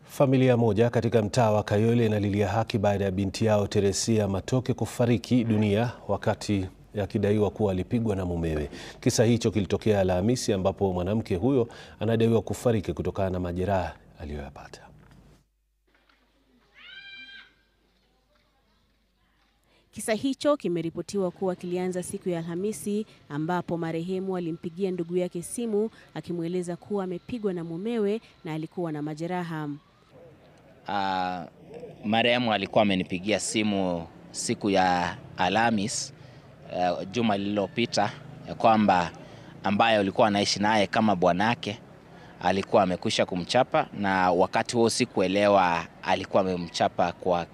Familia moja katika mtaa wa Kayole inalilia haki baada ya binti yao Teresia Matoke kufariki dunia wakati akidaiwa kuwa alipigwa na mumewe. Kisa hicho kilitokea Alhamisi ambapo mwanamke huyo anadaiwa kufariki kutokana na majeraha aliyoyapata. Kisa hicho kimeripotiwa kuwa kilianza siku ya Alhamisi ambapo marehemu alimpigia ndugu yake simu akimweleza kuwa amepigwa na mumewe na alikuwa na majeraha. Marehemu alikuwa amenipigia simu siku ya Alhamisi juma lililopita kwamba ambaye alikuwa anaishi naye kama bwanake alikuwa amekwisha kumchapa, na wakati huo sikuelewa alikuwa amemchapa kwa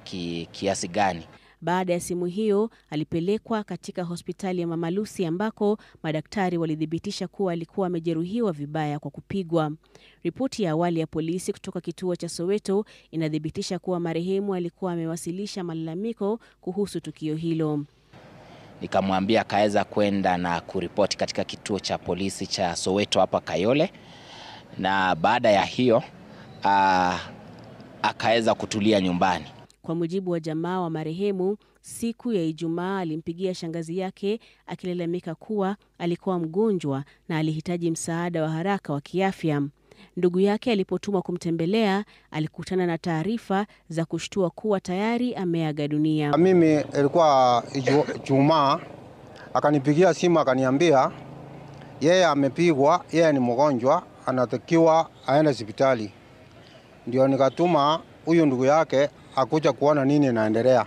kiasi gani. Baada ya simu hiyo alipelekwa katika hospitali ya Mama Lucy ambako madaktari walithibitisha kuwa alikuwa amejeruhiwa vibaya kwa kupigwa. Ripoti ya awali ya polisi kutoka kituo cha Soweto inathibitisha kuwa marehemu alikuwa amewasilisha malalamiko kuhusu tukio hilo. Nikamwambia akaweza kwenda na kuripoti katika kituo cha polisi cha Soweto hapa Kayole, na baada ya hiyo akaweza kutulia nyumbani. Kwa mujibu wa jamaa wa marehemu, siku ya Ijumaa alimpigia shangazi yake akilalamika kuwa alikuwa mgonjwa na alihitaji msaada wa haraka wa kiafya. Ndugu yake alipotumwa kumtembelea alikutana na taarifa za kushtua kuwa tayari ameaga dunia. Mimi ilikuwa Ijumaa, akanipigia simu akaniambia yeye amepigwa, yeye ni mgonjwa, anatakiwa aende hospitali. Ndio nikatuma huyu ndugu yake akuja kuona nini inaendelea.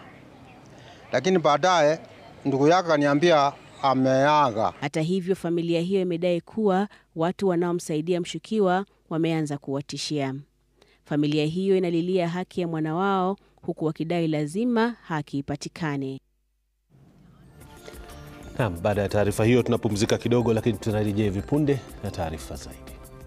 Lakini baadaye ndugu yake akaniambia ameaga. Hata hivyo, familia hiyo imedai kuwa watu wanaomsaidia mshukiwa wameanza kuwatishia. Familia hiyo inalilia haki ya mwana wao huku wakidai lazima haki ipatikane. Baada ya taarifa hiyo tunapumzika kidogo, lakini tunarejea hivi punde na taarifa zaidi.